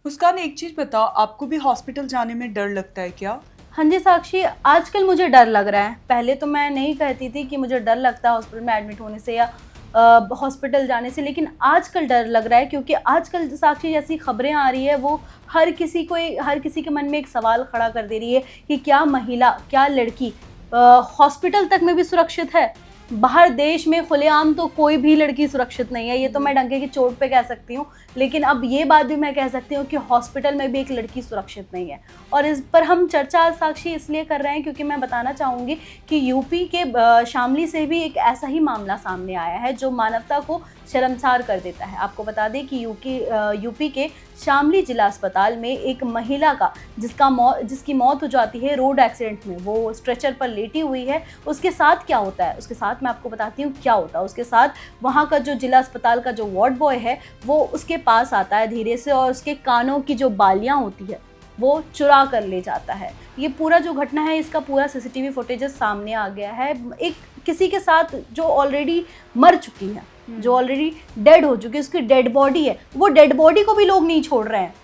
मुस्कान, एक चीज बताओ, आपको भी हॉस्पिटल जाने में डर लगता है क्या? हाँ जी साक्षी, आजकल मुझे डर लग रहा है। पहले तो मैं नहीं कहती थी कि मुझे डर लगता है हॉस्पिटल में एडमिट होने से या हॉस्पिटल जाने से, लेकिन आजकल डर लग रहा है क्योंकि आजकल साक्षी जैसी खबरें आ रही है वो हर किसी के मन में एक सवाल खड़ा कर दे रही है कि क्या महिला, क्या लड़की हॉस्पिटल तक में भी सुरक्षित है। बाहर देश में खुलेआम तो कोई भी लड़की सुरक्षित नहीं है, ये तो मैं डंके की चोट पे कह सकती हूँ, लेकिन अब ये बात भी मैं कह सकती हूँ कि हॉस्पिटल में भी एक लड़की सुरक्षित नहीं है। और इस पर हम चर्चा साक्षी इसलिए कर रहे हैं क्योंकि मैं बताना चाहूँगी कि यूपी के शामली से भी एक ऐसा ही मामला सामने आया है जो मानवता को शर्मसार कर देता है। आपको बता दें कि यूपी के शामली जिला अस्पताल में एक महिला का जिसकी मौत हो जाती है रोड एक्सीडेंट में, वो स्ट्रेचर पर लेटी हुई है। उसके साथ क्या होता है, उसके साथ मैं आपको बताती हूँ क्या होता है। उसके साथ वहाँ का जो जिला अस्पताल का जो वार्ड बॉय है वो उसके पास आता है धीरे से और उसके कानों की जो बालियाँ होती है वो चुरा कर ले जाता है। ये पूरा जो घटना है इसका पूरा सीसीटीवी फुटेजेस सामने आ गया है। एक किसी के साथ जो ऑलरेडी मर चुकी है, जो ऑलरेडी डेड हो चुकी है, उसकी डेड बॉडी है, वो डेड बॉडी को भी लोग नहीं छोड़ रहे हैं।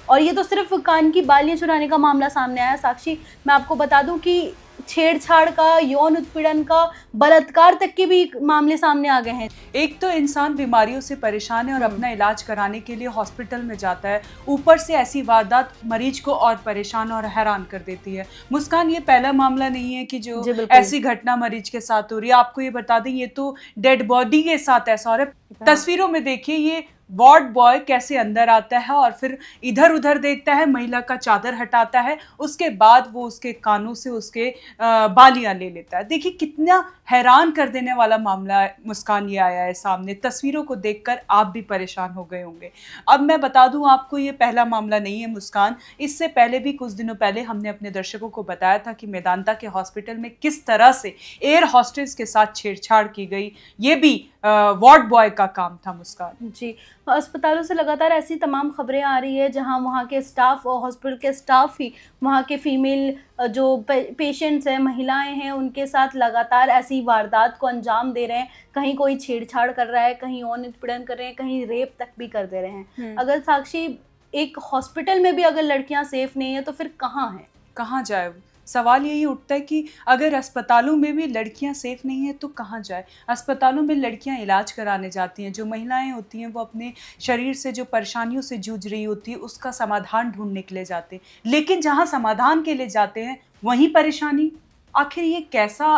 और ये तो सिर्फ कान की बालियां चुराने का मामला सामने आया साक्षी, मैं आपको बता दूं कि छेड़छाड़ का, यौन उत्पीड़न का, बलात्कार तक के भी मामले सामने आ गए हैं। एक तो इंसान बीमारियों से परेशान है और अपना इलाज कराने के लिए हॉस्पिटल में जाता है, ऊपर से ऐसी वारदात मरीज को और परेशान और हैरान कर देती है। मुस्कान, ये पहला मामला नहीं है कि जो ऐसी घटना मरीज के साथ हो रही है। आपको ये बता दें, ये तो डेड बॉडी के साथ ऐसा हो रहा है। तस्वीरों में देखिए ये वार्ड बॉय कैसे अंदर आता है और फिर इधर उधर देखता है, महिला का चादर हटाता है, उसके बाद वो उसके कानों से उसके बालियां ले लेता है। देखिए कितना हैरान कर देने वाला मामला मुस्कान ये आया है सामने। तस्वीरों को देखकर आप भी परेशान हो गए होंगे। अब मैं बता दूं आपको, ये पहला मामला नहीं है मुस्कान। इससे पहले भी कुछ दिनों पहले हमने अपने दर्शकों को बताया था कि मेदांता के हॉस्पिटल में किस तरह से एयर हॉस्टेस के साथ छेड़छाड़ की गई। ये भी वार्ड बॉय का काम था मुस्कान। जी, अस्पतालों से लगातार ऐसी तमाम खबरें आ रही है जहां वहां के स्टाफ और हॉस्पिटल के स्टाफ ही वहां के फीमेल जो पेशेंट्स हैं, महिलाएं हैं, उनके साथ लगातार ऐसी वारदात को अंजाम दे रहे हैं। कहीं कोई छेड़छाड़ कर रहा है, कहीं यौन उत्पीड़न कर रहे हैं, कहीं रेप तक भी कर दे रहे हैं। अगर साक्षी एक हॉस्पिटल में भी अगर लड़कियां सेफ नहीं है तो फिर कहाँ है, कहाँ जाए? सवाल यही उठता है कि अगर अस्पतालों में भी लड़कियां सेफ नहीं है तो कहाँ जाए? अस्पतालों में लड़कियां इलाज कराने जाती हैं, जो महिलाएं होती हैं वो अपने शरीर से जो परेशानियों से जूझ रही होती है उसका समाधान ढूंढने के लिए जाते हैं, लेकिन जहाँ समाधान के लिए जाते हैं वहीं परेशानी। आखिर ये कैसा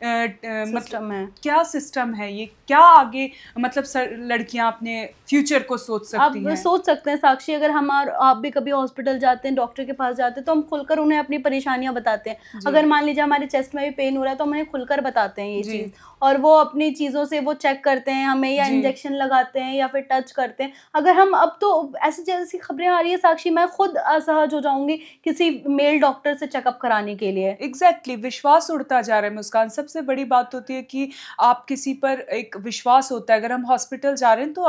मतलब है। क्या सिस्टम है ये? क्या आगे मतलब लड़कियां अपने फ्यूचर को सोच सकती आप हैं? सोच सकते हैं साक्षी, अगर हम और आप भी कभी हॉस्पिटल जाते हैं, डॉक्टर के पास जाते हैं तो हम खुलकर उन्हें अपनी परेशानियां बताते हैं। अगर मान लीजिए हमारे चेस्ट में भी पेन हो रहा है तो हम उन्हें खुलकर बताते हैं ये चीज़, और वो अपनी चीज़ों से वो चेक करते हैं हमें, या इंजेक्शन लगाते हैं या फिर टच करते हैं। अगर हम अब तो ऐसी जैसी खबरें आ रही है साक्षी, मैं खुद असहज हो जाऊंगी किसी मेल डॉक्टर से चेकअप कराने के लिए। एग्जैक्टली विश्वास उड़ता जा रहा है मुस्कान। सबसे बड़ी बात होती है कि आप किसी पर एक विश्वास होता है। अगर हम हॉस्पिटल जा रहे हैं तो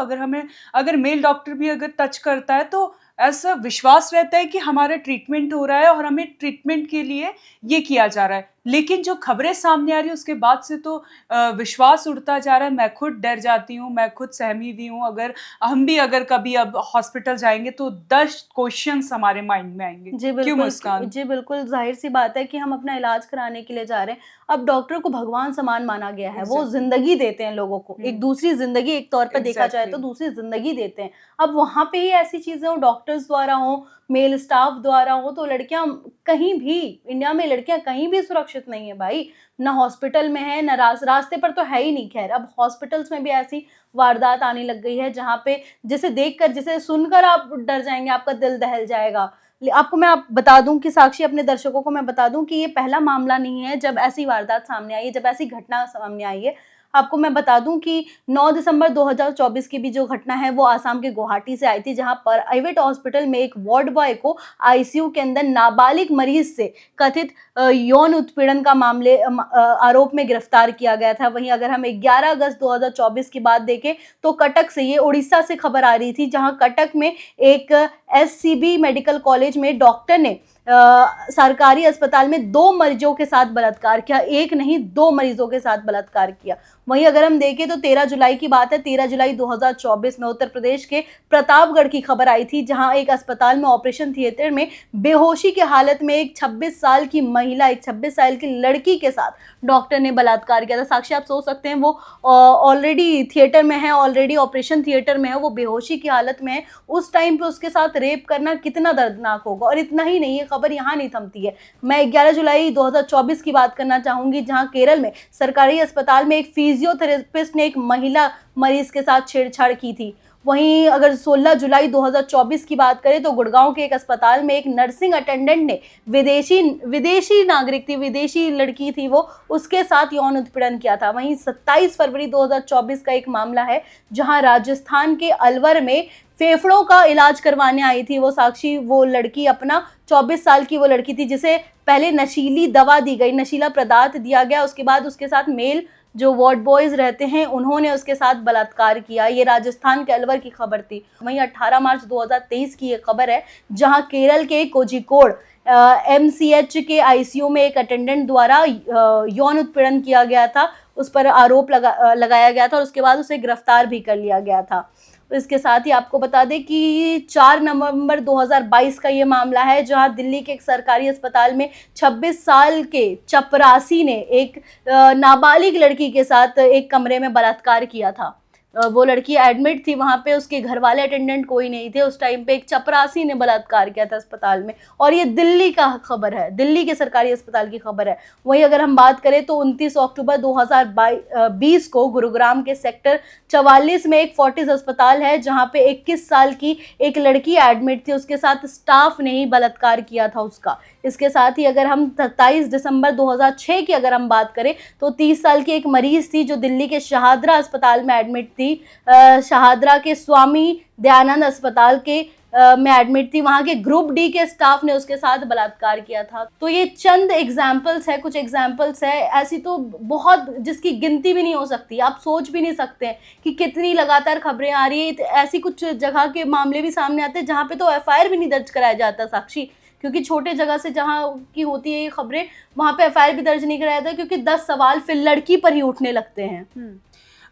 अगर मेल डॉक्टर भी अगर टच करता है तो ऐसा विश्वास रहता है कि हमारा ट्रीटमेंट हो रहा है और हमें ट्रीटमेंट के लिए ये किया जा रहा है। लेकिन जो खबरें सामने आ रही है उसके बाद से तो विश्वास उड़ता जा रहा है। मैं खुद डर जाती हूँ, मैं खुद सहमी भी हूँ। अगर कभी अब हॉस्पिटल जाएंगे तो 10 क्वेश्चंस हमारे माइंड में आएंगे। जी क्यों बिल्कुल, मुस्कान? जी बिल्कुल, ज़ाहिर सी बात है कि हम अपना इलाज कराने के लिए जा रहे हैं। अब डॉक्टर को भगवान समान माना गया है, वो ज़िंदगी देते हैं लोगों को, एक दूसरी ज़िंदगी एक तौर पे देखा जाए तो दूसरी ज़िंदगी देते हैं। अब वहाँ पे ही ऐसी चीज़ें हो, डॉक्टर्स द्वारा हो, मेल स्टाफ द्वारा हो, तो लड़कियाँ कहीं भी, इंडिया में लड़कियाँ कहीं भी सुरक्षित नहीं है भाई। ना हॉस्पिटल में है, ना रास्ते पर तो है ही नहीं। खैर, अब हॉस्पिटल्स में भी ऐसी वारदात आने लग गई है जहाँ पे जिसे देखकर, जिसे सुनकर आप डर जाएँगे, आपका दिल दहल जाएगा। आप बता दूं कि साक्षी, अपने दर्शकों को मैं बता दूं कि ये पहला मामला नहीं है जब ऐसी वारदात सामने आई है, जब ऐसी घटना सामने आई है। आपको मैं बता दूं कि 9 दिसंबर 2024 की भी जो घटना है वो आसाम के गुवाहाटी से आई थी, जहां पर प्राइवेट हॉस्पिटल में एक वार्ड बॉय को आईसीयू के अंदर नाबालिग मरीज से कथित यौन उत्पीड़न का आरोप में गिरफ्तार किया गया था। वहीं अगर हम 11 अगस्त 2024 की बात देखें तो कटक से, ये उड़ीसा से खबर आ रही थी, जहां कटक में एक SCB मेडिकल कॉलेज में डॉक्टर ने सरकारी अस्पताल में 2 मरीजों के साथ बलात्कार किया, एक नहीं 2 मरीजों के साथ बलात्कार किया। वहीं अगर हम देखें तो 13 जुलाई की बात है, 13 जुलाई 2024 में उत्तर प्रदेश के प्रतापगढ़ की खबर आई थी, जहां एक अस्पताल में ऑपरेशन थिएटर में बेहोशी की हालत में एक 26 साल की महिला, एक 26 साल की लड़की के साथ डॉक्टर ने बलात्कार किया था। साक्षी, आप सोच सकते हैं वो ऑलरेडी थिएटर में है, ऑलरेडी ऑपरेशन थिएटर में है, वो बेहोशी की हालत में है, उस टाइम पे उसके साथ रेप करना कितना दर्दनाक होगा। और इतना ही नहीं, ये खबर यहाँ नहीं थमती है। मैं 11 जुलाई 2024 की बात करना चाहूंगी, जहां केरल में सरकारी अस्पताल में एक फिजियोथेरेपिस्ट ने एक महिला मरीज के साथ छेड़छाड़ की थी। वहीं अगर 16 जुलाई 2024 की बात करें तो गुड़गांव के एक अस्पताल में एक नर्सिंग अटेंडेंट ने विदेशी नागरिक थी, विदेशी लड़की थी वो, उसके साथ यौन उत्पीड़न किया था। वहीं 27 फरवरी 2024 का एक मामला है, जहां राजस्थान के अलवर में फेफड़ों का इलाज करवाने आई थी वो साक्षी, वो लड़की अपना 24 साल की वो लड़की थी, जिसे पहले नशीली दवा दी गई, नशीला पदार्थ दिया गया, उसके बाद उसके साथ मेल जो वार्ड बॉयज रहते हैं उन्होंने उसके साथ बलात्कार किया। ये राजस्थान के अलवर की खबर थी। वहीं 18 मार्च 2023 की ये खबर है, जहां केरल के कोझिकोड MCH के ICU में एक अटेंडेंट द्वारा यौन उत्पीड़न किया गया था, उस पर आरोप लगाया गया था और उसके बाद उसे गिरफ्तार भी कर लिया गया था। इसके साथ ही आपको बता दें कि 4 नवंबर 2022 का ये मामला है, जहां दिल्ली के एक सरकारी अस्पताल में 26 साल के चपरासी ने एक नाबालिग लड़की के साथ एक कमरे में बलात्कार किया था। वो लड़की एडमिट थी वहाँ पे, उसके घर वाले अटेंडेंट कोई नहीं थे। उस टाइम पे एक चपरासी ने बलात्कार किया था अस्पताल में, और ये दिल्ली का खबर है, दिल्ली के सरकारी अस्पताल की खबर है। वहीं अगर हम बात करें तो 29 अक्टूबर 2020 को गुरुग्राम के सेक्टर 44 में एक फोर्टिस अस्पताल है, जहाँ पे 21 साल की एक लड़की एडमिट थी, उसके साथ स्टाफ ने ही बलात्कार किया था उसका। इसके साथ ही अगर हम 27 दिसंबर 2006 की अगर हम बात करें तो 30 साल की एक मरीज थी, जो दिल्ली के शहादरा अस्पताल में एडमिट थी, शहादरा के स्वामी दयानंद अस्पताल के में एडमिट थी। वहाँ के ग्रुप D के स्टाफ ने उसके साथ बलात्कार किया था। तो ये चंद एग्जाम्पल्स है, कुछ एग्जाम्पल्स है, ऐसी तो बहुत जिसकी गिनती भी नहीं हो सकती, आप सोच भी नहीं सकते कि कितनी लगातार खबरें आ रही है। ऐसी कुछ जगह के मामले भी सामने आते हैं जहाँ पे तो FIR भी नहीं दर्ज कराया जाता साक्षी, क्योंकि छोटे जगह से जहाँ की होती है ये खबरें, वहाँ पे FIR भी दर्ज नहीं कराया जाता, क्योंकि 10 सवाल फिर लड़की पर ही उठने लगते हैं।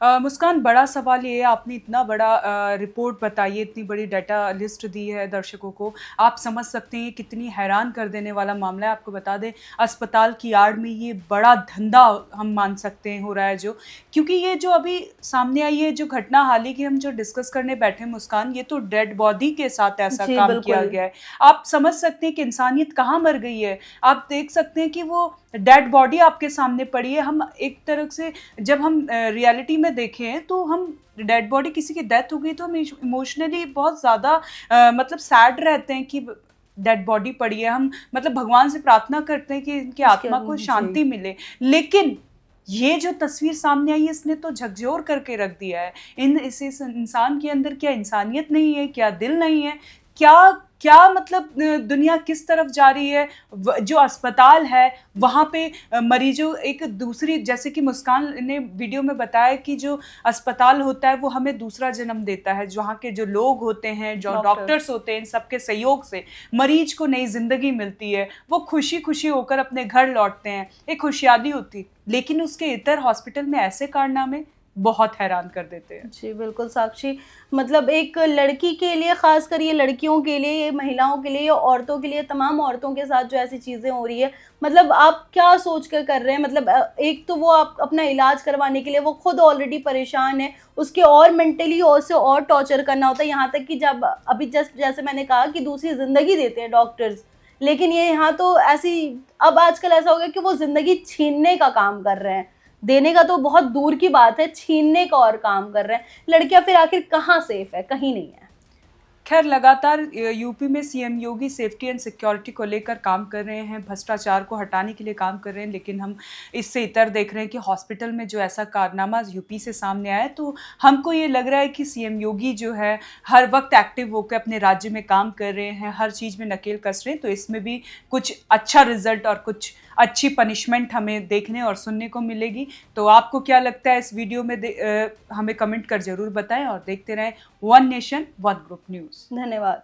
मुस्कान, बड़ा सवाल ये है, आपने इतना बड़ा रिपोर्ट बताई है, इतनी बड़ी डाटा लिस्ट दी है दर्शकों को, आप समझ सकते हैं कितनी हैरान कर देने वाला मामला है। आपको बता दें, अस्पताल की आड़ में ये बड़ा धंधा हम मान सकते हैं हो रहा है, जो क्योंकि ये जो अभी सामने आई है जो घटना हाल ही की हम जो डिस्कस करने बैठे मुस्कान, ये तो डेड बॉडी के साथ ऐसा काम किया गया है। आप समझ सकते हैं कि इंसानियत कहाँ मर गई है। आप देख सकते हैं कि वो डेड बॉडी आपके सामने पड़ी है। हम एक तरह से जब हम रियलिटी में देखें तो हम डेड बॉडी, किसी की डेथ हो गई तो हम इमोशनली बहुत ज़्यादा मतलब सैड रहते हैं कि डेड बॉडी पड़ी है। हम मतलब भगवान से प्रार्थना करते हैं कि इनकी आत्मा को शांति मिले, लेकिन ये जो तस्वीर सामने आई है इसने तो झकझोर करके रख दिया है। इस इंसान के अंदर क्या इंसानियत नहीं है, क्या दिल नहीं है, क्या मतलब दुनिया किस तरफ जा रही है। जो अस्पताल है वहाँ पे मरीजों, एक दूसरी, जैसे कि मुस्कान ने वीडियो में बताया कि जो अस्पताल होता है वो हमें दूसरा जन्म देता है। वहाँ के जो लोग होते हैं, जो डॉक्टर्स होते हैं, इन सबके सहयोग से मरीज को नई जिंदगी मिलती है, वो खुशी खुशी होकर अपने घर लौटते हैं, एक खुशहाली होती। लेकिन उसके इतर हॉस्पिटल में ऐसे कारनामे बहुत हैरान कर देते हैं। जी बिल्कुल साक्षी, मतलब एक लड़की के लिए, खासकर ये लड़कियों के लिए, ये महिलाओं के लिए, ये औरतों के लिए, तमाम औरतों के साथ जो ऐसी चीज़ें हो रही है, मतलब आप क्या सोच कर रहे हैं। मतलब एक तो वो आप अपना इलाज करवाने के लिए वो खुद ऑलरेडी परेशान है, उसके और मेंटली और टॉर्चर करना होता है। यहाँ तक कि जब अभी जस्ट जैसे मैंने कहा कि दूसरी ज़िंदगी देते हैं डॉक्टर्स, लेकिन ये यहाँ तो ऐसी, अब आजकल ऐसा हो गया कि वो ज़िंदगी छीनने का काम कर रहे हैं। देने का तो बहुत दूर की बात है, छीनने का और काम कर रहे हैं। लड़कियां फिर आखिर कहाँ सेफ है, कहीं नहीं है। खैर, लगातार यूपी में CM Yogi safety and security को लेकर काम कर रहे हैं, भ्रष्टाचार को हटाने के लिए काम कर रहे हैं, लेकिन हम इससे इतर देख रहे हैं कि हॉस्पिटल में जो ऐसा कारनामा यूपी से सामने आया, तो हमको ये लग रहा है कि CM योगी जो है हर वक्त एक्टिव होकर अपने राज्य में काम कर रहे हैं, हर चीज़ में नकेल कस रहे हैं। तो इसमें भी कुछ अच्छा रिजल्ट और कुछ अच्छी पनिशमेंट हमें देखने और सुनने को मिलेगी। तो आपको क्या लगता है इस वीडियो में, हमें कमेंट कर जरूर बताएं और देखते रहें one nation one group news. धन्यवाद।